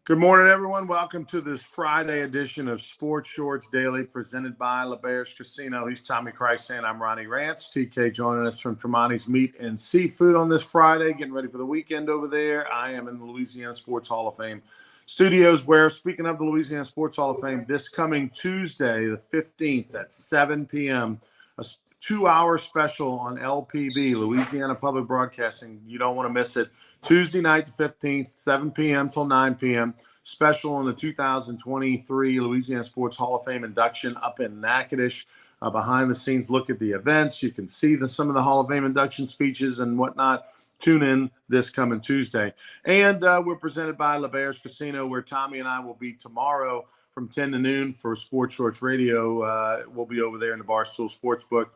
Good morning, everyone. Welcome to this Friday edition of Sports Shorts Daily, presented by LaBear's Casino. He's Tommy Krysan. I'm Ronnie Rance. TK joining us from Tremonti's Meat and Seafood on this Friday, getting ready for the weekend over there. I am in the Louisiana Sports Hall of Fame studios, where, speaking of the Louisiana Sports Hall of Fame, this coming Tuesday, the 15th at 7 p.m., a 2-hour special on LPB, Louisiana Public Broadcasting. You don't want to miss it. Tuesday night, the 15th, 7 p.m. till 9 p.m. Special on the 2023 Louisiana Sports Hall of Fame induction up in Natchitoches. Behind the scenes look at the events. You can see some of the Hall of Fame induction speeches and whatnot. Tune in this coming Tuesday. And we're presented by LaBear's Casino, where Tommy and I will be tomorrow from 10 to noon for Sports Shorts Radio. We'll be over there in the Barstool Sportsbook.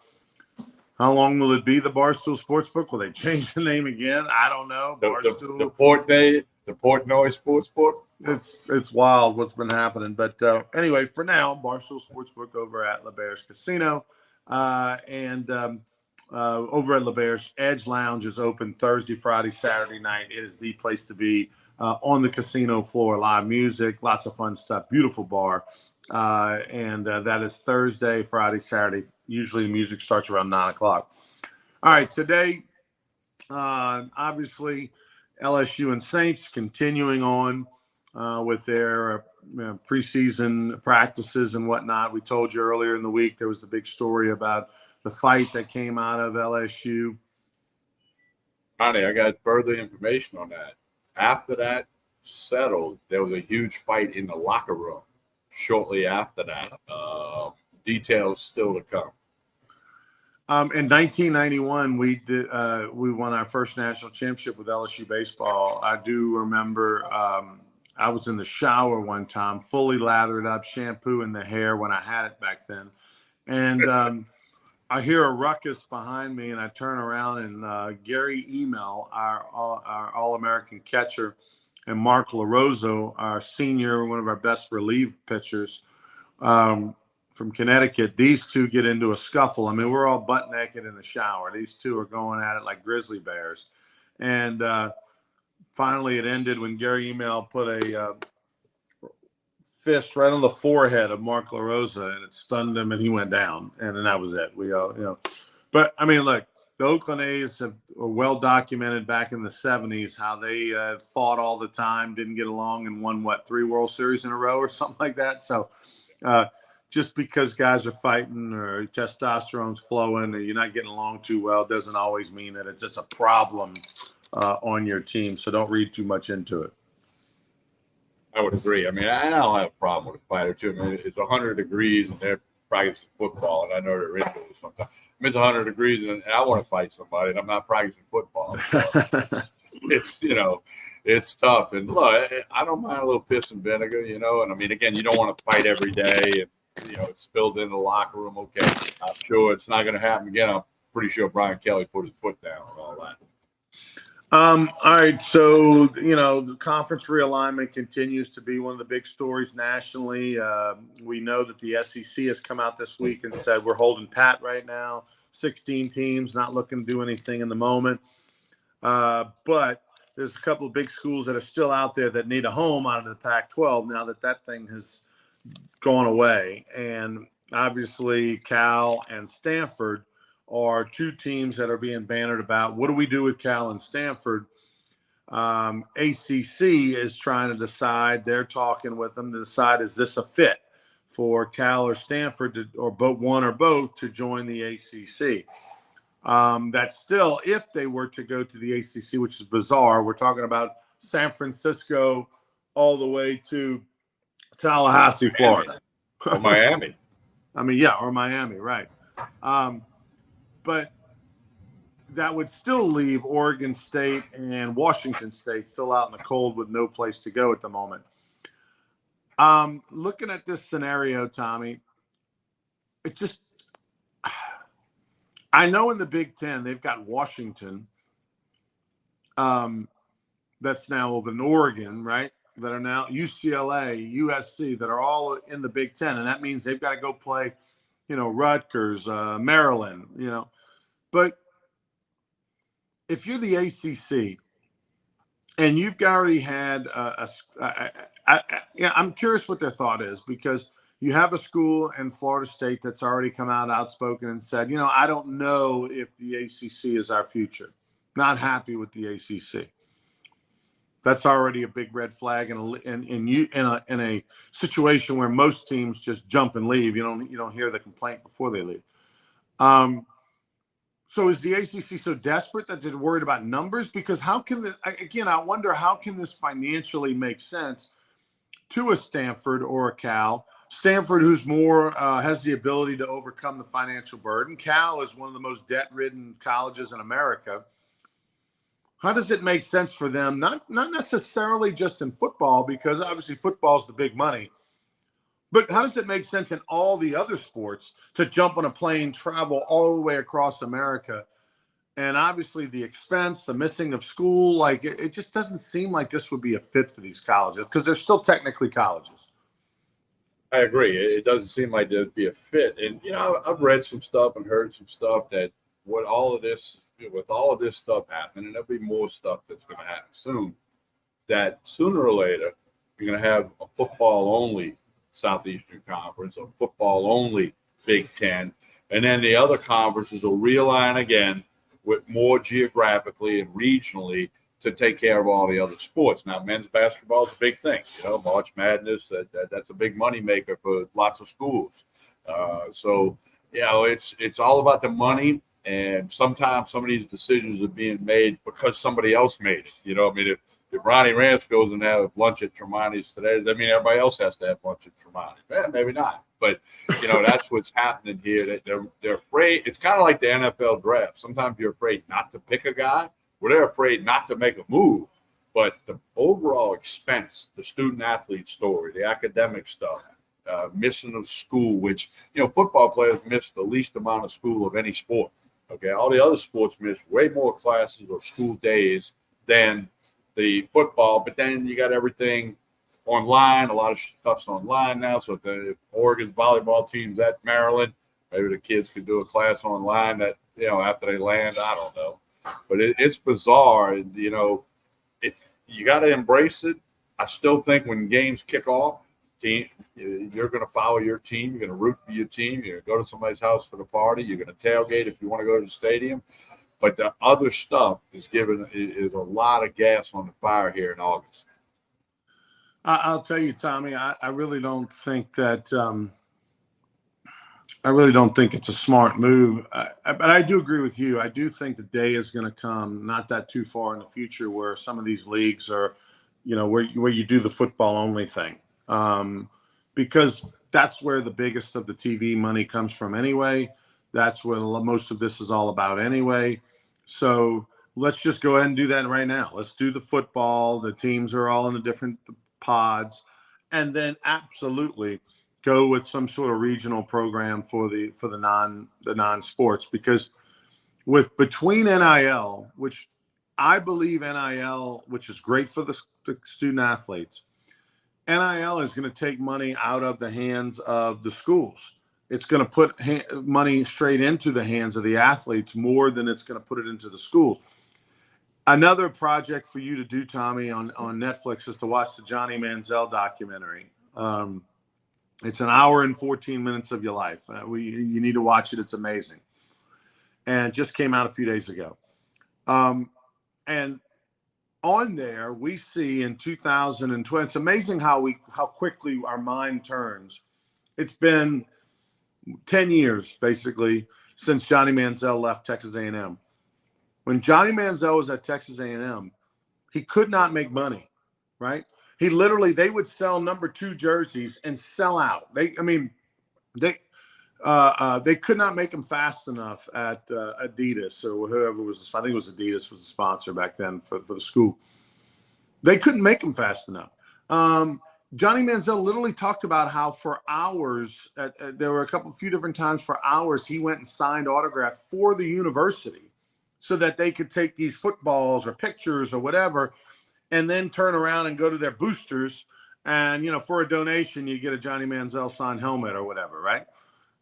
How long will it be, the Barstool Sportsbook? Will they change the name again? I don't know. The Portnoy Sportsbook. It's wild what's been happening. But anyway, for now, Barstool Sportsbook over at LaBear's Casino. And over at LaBear's, Edge Lounge is open Thursday, Friday, Saturday night. It is the place to be on the casino floor. Live music, lots of fun stuff. Beautiful bar. And that is Thursday, Friday, Saturday. Usually the music starts around 9 o'clock. All right, today, obviously, LSU and Saints continuing on with their preseason practices and whatnot. We told you earlier in the week there was the big story about the fight that came out of LSU. Honey, I got further information on that. After that settled, there was a huge fight in the locker room shortly after that. Details still to come. In 1991, we won our first national championship with LSU baseball. I do remember I was in the shower one time, fully lathered up, shampoo in the hair when I had it back then. And I hear a ruckus behind me, and I turn around, and Gary Email, our All-American catcher, and Mark LaRosa, our senior, one of our best relief pitchers, from Connecticut, these two get into a scuffle. I mean, we're all butt naked in the shower. These two are going at it like grizzly bears. And finally it ended when Gary Email put a fist right on the forehead of Mark LaRosa, and it stunned him, and he went down. And then that was it. We all, But, I mean, look, the Oakland A's are well documented back in the 70s, how they fought all the time, didn't get along, and won, 3 World Series in a row or something like that. So, just because guys are fighting or testosterone's flowing or you're not getting along too well doesn't always mean that it's a problem on your team. So don't read too much into it. I would agree. I mean, I don't have a problem with a fight or two. I mean, it's 100 degrees and they're practicing football, and I know they're into it sometimes. I mean, it's 100 degrees and I want to fight somebody, and I'm not practicing football. So it's tough. And look, I don't mind a little piss and vinegar, and I mean, again, you don't want to fight every day. And, it's spilled in the locker room. Okay, I'm sure it's not going to happen again. I'm pretty sure Brian Kelly put his foot down and all that. All right, so, the conference realignment continues to be one of the big stories nationally. We know that the SEC has come out this week and said we're holding pat right now. 16 teams, not looking to do anything in the moment. But there's a couple of big schools that are still out there that need a home out of the Pac-12 now that thing has gone away. And obviously Cal and Stanford are two teams that are being bannered about. What do we do with Cal and Stanford? ACC is trying to decide. They're talking with them to decide, is this a fit for Cal or Stanford or both, one or both, to join the ACC? That's still, if they were to go to the ACC, which is bizarre. We're talking about San Francisco all the way to Tallahassee, Florida. Or Miami. I mean, yeah, or Miami, right. But that would still leave Oregon State and Washington State still out in the cold with no place to go at the moment. Looking at this scenario, Tommy, I know in the Big Ten they've got Washington, that's now over in Oregon, right? That are now UCLA, USC, that are all in the Big Ten, and that means they've got to go play, Rutgers, Maryland, But if you're the ACC and you've already had yeah, I'm curious what their thought is, because you have a school in Florida State that's already come out outspoken and said, I don't know if the ACC is our future. Not happy with the ACC. That's already a big red flag, in a situation where most teams just jump and leave. You don't hear the complaint before they leave. So is the ACC so desperate that they're worried about numbers? Because I wonder, how can this financially make sense to a Stanford or a Cal? Stanford, who's more has the ability to overcome the financial burden. Cal is one of the most debt-ridden colleges in America. How does it make sense for them? Not necessarily just in football, because obviously football is the big money. But how does it make sense in all the other sports to jump on a plane, travel all the way across America? And obviously the expense, the missing of school, like it just doesn't seem like this would be a fit for these colleges, because they're still technically colleges. I agree. It doesn't seem like there'd be a fit. And, I've read some stuff and heard some stuff that with all of this stuff happening, and there'll be more stuff that's going to happen soon, that sooner or later, you're going to have a football-only Southeastern Conference, a football-only Big Ten, and then the other conferences will realign again with more geographically and regionally to take care of all the other sports. Now, men's basketball is a big thing. March Madness, that's a big moneymaker for lots of schools. So, it's all about the money. And sometimes some of these decisions are being made because somebody else made it. If Ronnie Rance goes and have lunch at Tremonti's today, does that mean everybody else has to have lunch at Tremonti's? Maybe not. But, that's what's happening here. They're afraid. It's kind of like the NFL draft. Sometimes you're afraid not to pick a guy. Well, they're afraid not to make a move. But the overall expense, the student-athlete story, the academic stuff, missing of school, which, football players miss the least amount of school of any sport. Okay, all the other sports miss way more classes or school days than the football, but then you got everything online. A lot of stuff's online now. So if the Oregon volleyball team's at Maryland, maybe the kids could do a class online that, after they land. I don't know. But it's bizarre. And, you got to embrace it. I still think when games kick off, you're going to follow your team. You're going to root for your team. You're going to go to somebody's house for the party. You're going to tailgate if you want to go to the stadium. But the other stuff is a lot of gas on the fire here in August. I'll tell you, Tommy, I really don't think that I really don't think it's a smart move. But I do agree with you. I do think the day is going to come, not that too far in the future, where some of these leagues are, where you do the football only thing. Because that's where the biggest of the TV money comes from anyway. That's what most of this is all about anyway. So let's just go ahead and do that right now. Let's do the football. The teams are all in the different pods, and then absolutely go with some sort of regional program for the non-sports, because between NIL, which I believe NIL, which is great for the student athletes, NIL is going to take money out of the hands of the schools. It's going to put money straight into the hands of the athletes more than it's going to put it into the schools. Another project for you to do, Tommy, on Netflix is to watch the Johnny Manziel documentary. It's an hour and 14 minutes of your life. You need to watch it. It's amazing. And it just came out a few days ago. And on there, we see in 2020, it's amazing how quickly our mind turns. It's been 10 years, basically, since Johnny Manziel left Texas A&M. When Johnny Manziel was at Texas A&M, he could not make money, right? They would sell number 2 jerseys and sell out. They could not make them fast enough at Adidas or whoever was. I think it was Adidas was the sponsor back then for the school. They couldn't make them fast enough. Johnny Manziel literally talked about how for hours, there were a few different times for hours, he went and signed autographs for the university so that they could take these footballs or pictures or whatever, and then turn around and go to their boosters. And, for a donation, you get a Johnny Manziel signed helmet or whatever, right?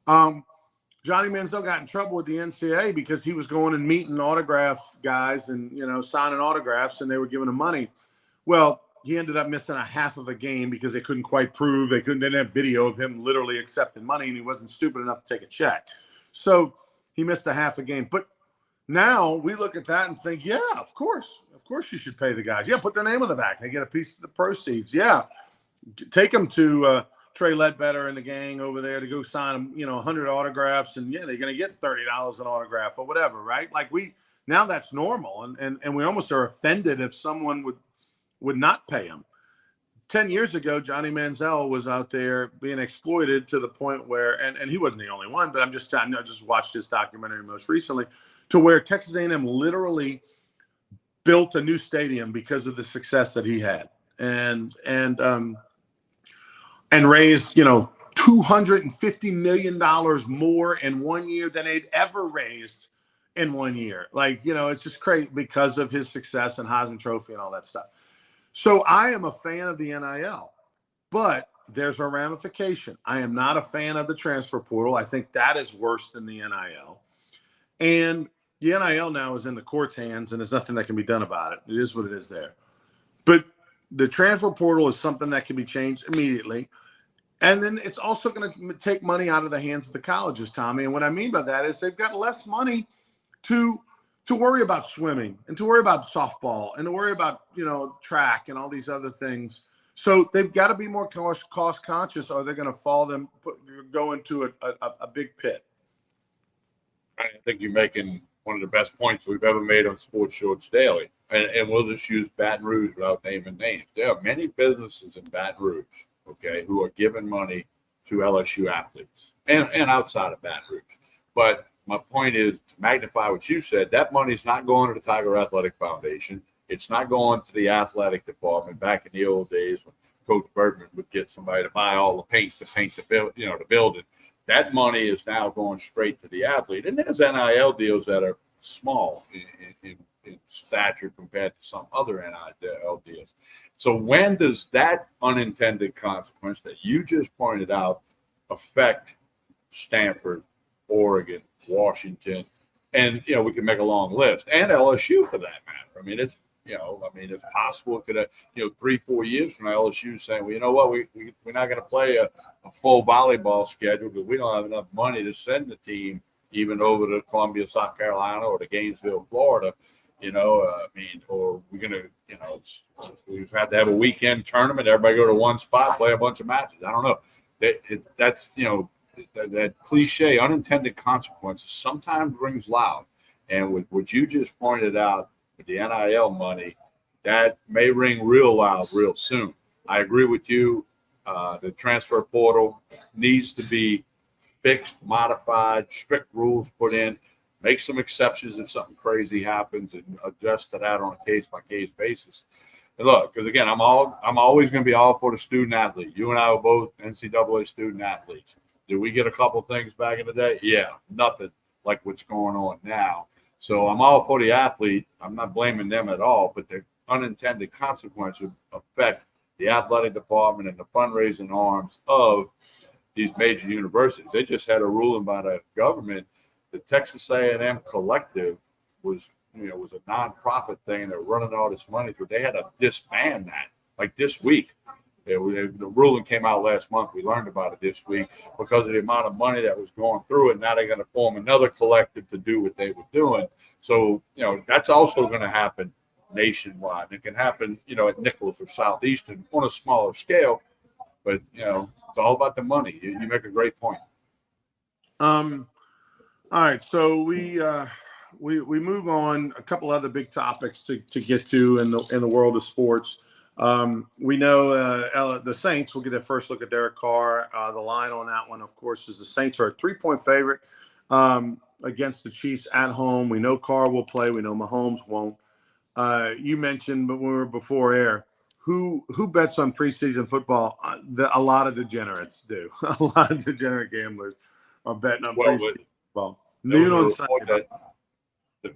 Johnny Manziel got in trouble with the NCAA because he was going and meeting autograph guys and, signing autographs, and they were giving him money. Well, he ended up missing a half of a game because they couldn't quite prove, they didn't have video of him literally accepting money, and he wasn't stupid enough to take a check. So he missed a half a game. But now we look at that and think, yeah, of course you should pay the guys. Yeah, put their name on the back. They get a piece of the proceeds. Yeah, take them to Trey Ledbetter and the gang over there to go sign them, 100 autographs, and yeah, they're going to get $30 an autograph or whatever, right? Like now that's normal, and we almost are offended if someone would not pay him. 10 years ago, Johnny Manziel was out there being exploited to the point where, and he wasn't the only one, but I just watched this documentary most recently, to where Texas A&M literally built a new stadium because of the success that he had, and raised, $250 million more in 1 year than they'd ever raised in 1 year. Like, it's just crazy because of his success and Heisman Trophy and all that stuff. So I am a fan of the NIL, but there's a ramification. I am not a fan of the transfer portal. I think that is worse than the NIL. And the NIL now is in the court's hands, and there's nothing that can be done about it. It is what it is there. But the transfer portal is something that can be changed immediately. And then it's also going to take money out of the hands of the colleges, Tommy. And what I mean by that is they've got less money to worry about swimming and to worry about softball and to worry about, track and all these other things. So they've got to be more cost conscious, or they're going to go into a big pit. I think you're making one of the best points we've ever made on Sports Shorts Daily. And we'll just use Baton Rouge without naming names. There are many businesses in Baton Rouge, okay, who are giving money to LSU athletes and outside of Baton Rouge. But my point is, to magnify what you said, that money is not going to the Tiger Athletic Foundation. It's not going to the athletic department. Back in the old days when Coach Bergman would get somebody to buy all the paint to paint the building, that money is now going straight to the athlete. And there's NIL deals that are small in stature compared to some other NIL deals. So when does that unintended consequence that you just pointed out affect Stanford, Oregon, Washington, and we can make a long list, and LSU for that matter? I mean, it's possible it could 3-4 years from now, LSU saying, well, you know what, we're not going to play a full volleyball schedule because we don't have enough money to send the team even over to Columbia, South Carolina, or to Gainesville, Florida. Or we're going to, we've had to have a weekend tournament, everybody go to one spot, play a bunch of matches. I don't know. That's that cliche, unintended consequences sometimes rings loud. And with what you just pointed out with the NIL money, that may ring real loud real soon. I agree with you. The transfer portal needs to be fixed, modified, strict rules put in. Make some exceptions if something crazy happens, and adjust to that on a case-by-case basis. And look, because again, I'm always going to be all for the student athlete. You and I were both NCAA student athletes. Did we get a couple things back in the day? Yeah, nothing like what's going on now. So I'm all for the athlete. I'm not blaming them at all, but the unintended consequences affect the athletic department and the fundraising arms of these major universities. They just had a ruling by the government. The Texas A&M Collective was a nonprofit thing. They're running all this money through. They had to disband that like this week. The ruling came out last month. We learned about it this week because of the amount of money that was going through it. Now they're going to form another collective to do what they were doing. So, that's also going to happen nationwide. It can happen, at Nichols or Southeastern on a smaller scale. But, it's all about the money. You make a great point. All right. So we move on. A couple other big topics to get to in the world of sports. We know the Saints will get their first look at Derek Carr. The line on that one, of course, is the Saints are a 3-point favorite against the Chiefs at home. We know Carr will play. We know Mahomes won't. You mentioned, but when we were before air, who bets on preseason football? A lot of degenerates do. A lot of degenerate gamblers are betting on preseason football. Noon on Sunday.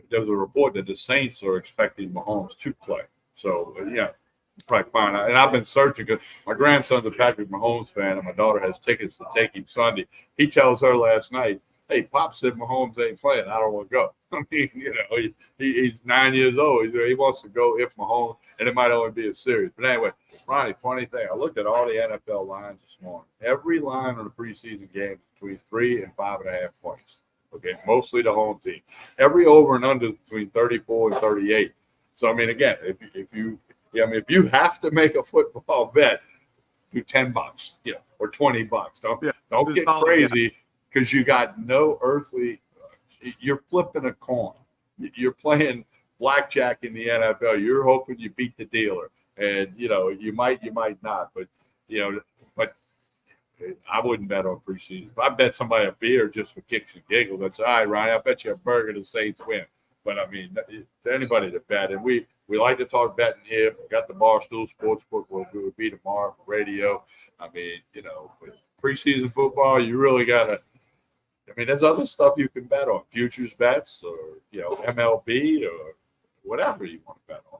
There was a report that the Saints are expecting Mahomes to play. So, probably fine. And I've been searching because my grandson's a Patrick Mahomes fan, and my daughter has tickets to take him Sunday. He tells her last night, "Hey, Pop said Mahomes ain't playing. I don't want to go." I mean, he's 9 years old. He wants to go if Mahomes. and it might only be a series. But anyway, Ronnie, funny thing, I looked at all the NFL lines this morning. Every line on the preseason game is between 3 and 5.5 points. Okay, mostly the home team. Every over and under between 34 and 38. So I mean, again, if you have to make a football bet, do $10, or $20. Don't get crazy because you got no earthly. You're flipping a coin. You're playing blackjack in the NFL. You're hoping you beat the dealer, and you might not, but I wouldn't bet on preseason. If I bet somebody a beer just for kicks and giggles, that's all right, Ryan. I'll bet you a burger the Saints win. But I mean, to anybody to bet, and we like to talk betting here. We got the Barstool Sportsbook. We'll be tomorrow for radio. I mean, with preseason football, you really got to. I mean, there's other stuff you can bet on, futures bets, or MLB, or whatever you want to bet on.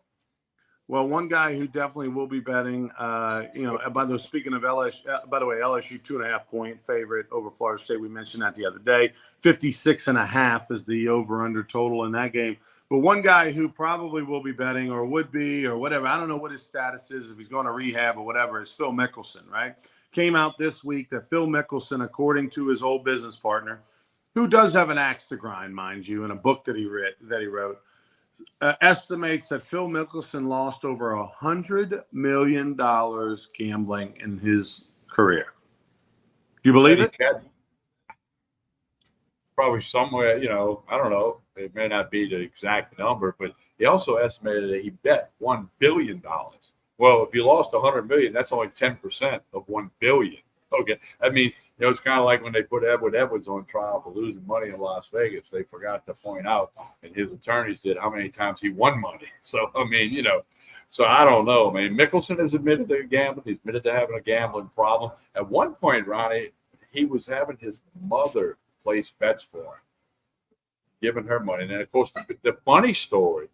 Well, one guy who definitely will be betting, by the way, speaking of LSU, LSU 2.5-point favorite over Florida State. We mentioned that the other day. 56.5 is the over/under total in that game. But one guy who probably will be betting, or would be, or whatever, I don't know what his status is, if he's going to rehab or whatever, is Phil Mickelson, right? Came out this week that Phil Mickelson, according to his old business partner, who does have an axe to grind, mind you, in a book that he wrote, estimates that Phil Mickelson lost over $100 million gambling in his career. Do you believe it? Probably somewhere, I don't know. It may not be the exact number, but he also estimated that he bet $1 billion. Well, if you lost $100 million, that's only 10% of $1 billion. Okay. I mean, it's kind of like when they put Edward Edwards on trial for losing money in Las Vegas. They forgot to point out, and his attorneys did, how many times he won money. So, I mean, so I don't know. I mean, Mickelson has admitted to gambling. He's admitted to having a gambling problem. At one point, Ronnie, he was having his mother place bets for him, giving her money. And then, of course, the funny story,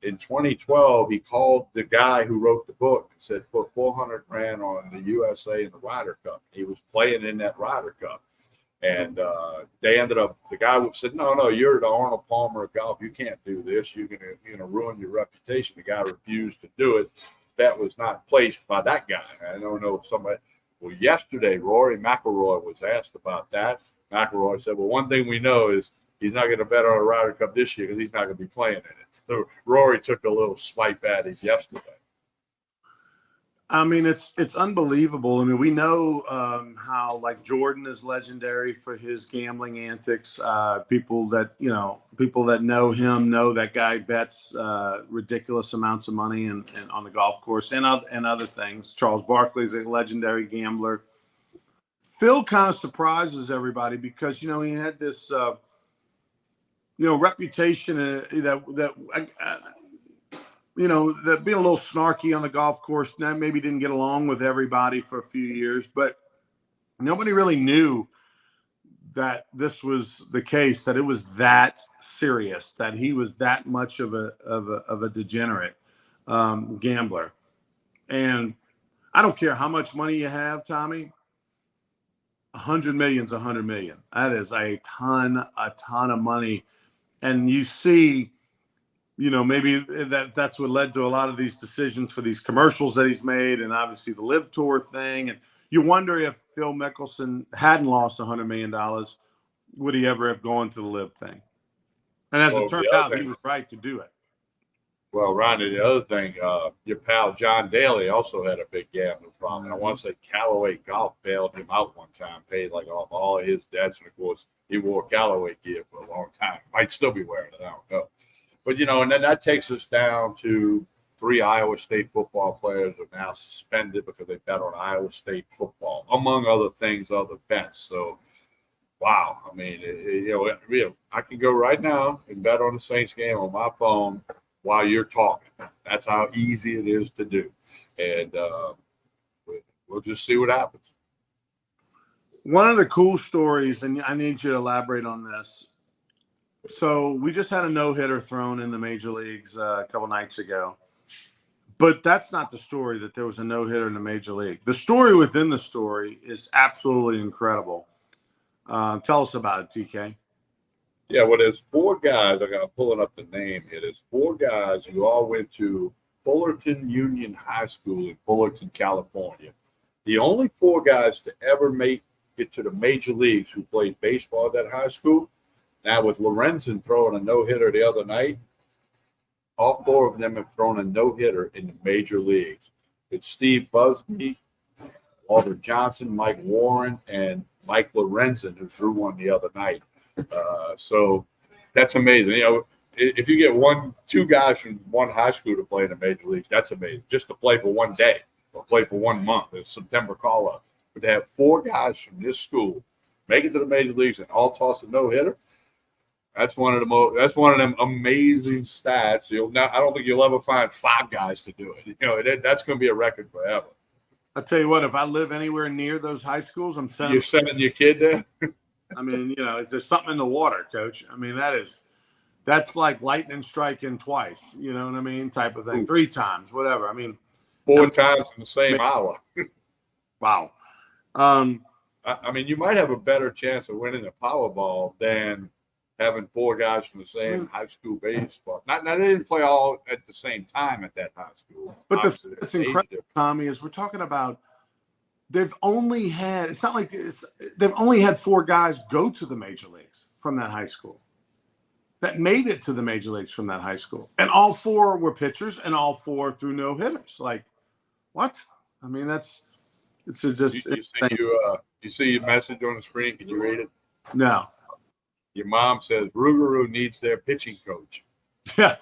in 2012, he called the guy who wrote the book and said, put $400 grand on the USA in the Ryder Cup. He was playing in that Ryder Cup. And they ended up, the guy said, no, you're the Arnold Palmer of golf. You can't do this. You're gonna ruin your reputation. The guy refused to do it. That was not placed by that guy. I don't know if somebody, well, yesterday, Rory McIlroy was asked about that. McIlroy said, well, one thing we know is he's not going to bet on a Ryder Cup this year because he's not going to be playing in it. So Rory took a little swipe at him yesterday. I mean, it's unbelievable. I mean, we know how, like, Jordan is legendary for his gambling antics. People that know him know that guy bets ridiculous amounts of money and on the golf course and other things. Charles Barkley's a legendary gambler. Phil kind of surprises everybody because, he had this reputation that being a little snarky on the golf course, that maybe didn't get along with everybody for a few years, but nobody really knew that this was the case, that it was that serious, that he was that much of a degenerate gambler. And I don't care how much money you have, Tommy. 100 million is 100 million. That is a ton of money. And you see, maybe that's what led to a lot of these decisions for these commercials that he's made, and obviously the Live Tour thing. And you wonder if Phil Mickelson hadn't lost $100 million, would he ever have gone to the Live thing? And as it turned out, he was right to do it. Well, Ronnie, the other thing, your pal John Daly also had a big gambling problem. And I want to say Callaway Golf bailed him out one time, paid like off all of his debts. And of course, he wore Callaway gear for a long time. Might still be wearing it. I don't know. But, and then that takes us down to 3 Iowa State football players are now suspended because they bet on Iowa State football, among other things, other bets. So, wow. I mean, I can go right now and bet on the Saints game on my phone while you're talking. That's how easy it is to do. And we'll just see what happens. One of the cool stories, and I need you to elaborate on this. So we just had a no-hitter thrown in the major leagues a couple nights ago. But that's not the story, that there was a no-hitter in the major league. The story within the story is absolutely incredible. Tell us about it, TK. Yeah, well, there's 4 guys. I got pulling up the name here. There's 4 guys who all went to Fullerton Union High School in Fullerton, California. The only 4 guys to ever make it to the major leagues who played baseball at that high school. Now, with Lorenzen throwing a no-hitter the other night, all 4 of them have thrown a no-hitter in the major leagues. It's Steve Busby, Walter Johnson, Mike Warren, and Mike Lorenzen, who threw one the other night. So that's amazing. You know, if you get 2 guys from one high school to play in the major leagues, that's amazing. Just to play for one day or play for 1 month, it's September call-up. But to have 4 guys from this school make it to the major leagues and all toss a no-hitter, that's one of them amazing stats. I don't think you'll ever find 5 guys to do it. You know, that's going to be a record forever. I'll tell you what, if I live anywhere near those high schools, You're sending your kid there? I mean, you know, there's something in the water, Coach. I mean, that's like lightning striking twice, you know what I mean? Type of thing. 3 times, whatever. I mean, 4 times in the same hour. Wow. I mean, you might have a better chance of winning the Powerball than having 4 guys from the same high school baseball. Now they didn't play all at the same time at that high school. But that's incredible, Tommy, is we're talking about they've only had 4 guys go to the major leagues from that high school that made it to the major leagues from that high school. And all 4 were pitchers and all 4 threw no hitters. Like, what? I mean, it's just you see your message on the screen. Can you read it? No. Your mom says Rougarou needs their pitching coach. Yeah,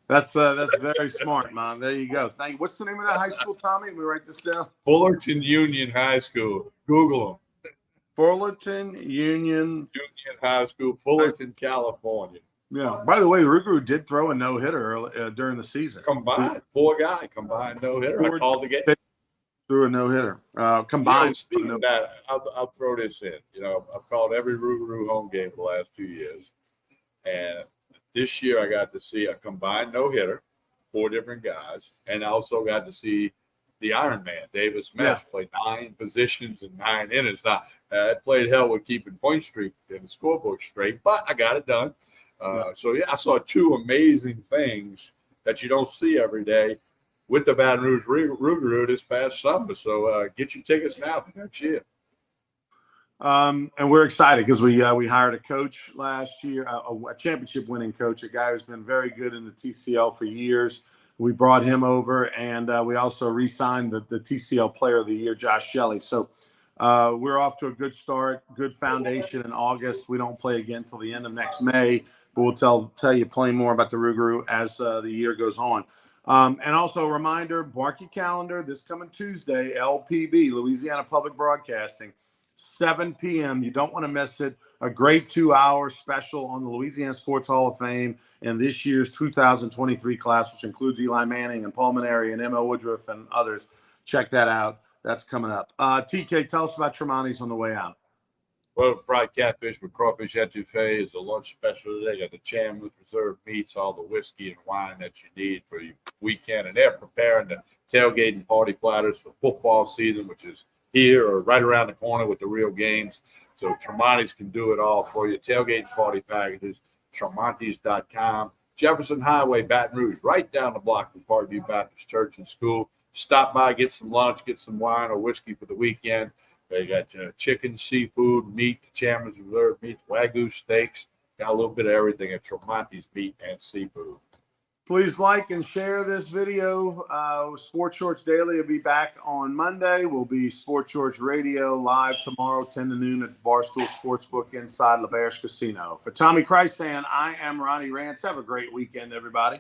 that's very smart, Mom. There you go. Thank you. What's the name of that high school, Tommy? Let me write this down. Fullerton Union High School. Google them. Fullerton Union High School, Fullerton, California. Yeah. By the way, Rougarou did throw a no-hitter during the season. Combined, 4 guy combined no-hitter. I called the game. Threw a no-hitter. Combined. You know, speaking of that, I'll throw this in. You know, I've called every Rougarou home game for the last 2 years. And this year I got to see a combined no-hitter, 4 different guys. And I also got to see the Iron Man, David Smith, play 9 positions and 9 innings. Now, it played hell with keeping point streak in the scorebook straight, but I got it done. So, I saw 2 amazing things that you don't see every day with the Baton Rouge Rougarou this past summer. So get your tickets now for next year. And we're excited because we hired a coach last year, a championship-winning coach, a guy who's been very good in the TCL for years. We brought him over, and we also re-signed the TCL Player of the Year, Josh Shelley. So we're off to a good start, good foundation in August. We don't play again until the end of next May, but we'll tell you plenty more about the Rougarou as the year goes on. And also a reminder, mark your calendar, this coming Tuesday, LPB, Louisiana Public Broadcasting, 7 p.m. You don't want to miss it. A great 2-hour special on the Louisiana Sports Hall of Fame and this year's 2023 class, which includes Eli Manning and Paul Maneri and Emma Woodruff and others. Check that out. That's coming up. TK, tell us about Tremonti's on the way out. Well, fried catfish with crawfish etouffee is the lunch special today. Got the Chandler's Reserve meats, all the whiskey and wine that you need for your weekend. And they're preparing the tailgate and party platters for football season, which is here or right around the corner with the real games. So Tremonti's can do it all for you. Tailgate and party packages, Tremonti's.com. Jefferson Highway, Baton Rouge, right down the block from Parkview Baptist Church and School. Stop by, get some lunch, get some wine or whiskey for the weekend. They got chicken, seafood, meat, Chandler's Reserve meat, Wagyu steaks. Got a little bit of everything at Tremonti's Meat and Seafood. Please like and share this video. Sports Shorts Daily will be back on Monday. We'll be Sports Shorts Radio live tomorrow, 10 to noon at Barstool Sportsbook inside LaBerge Casino. For Tommy Chrysan, I am Ronnie Rance. Have a great weekend, everybody.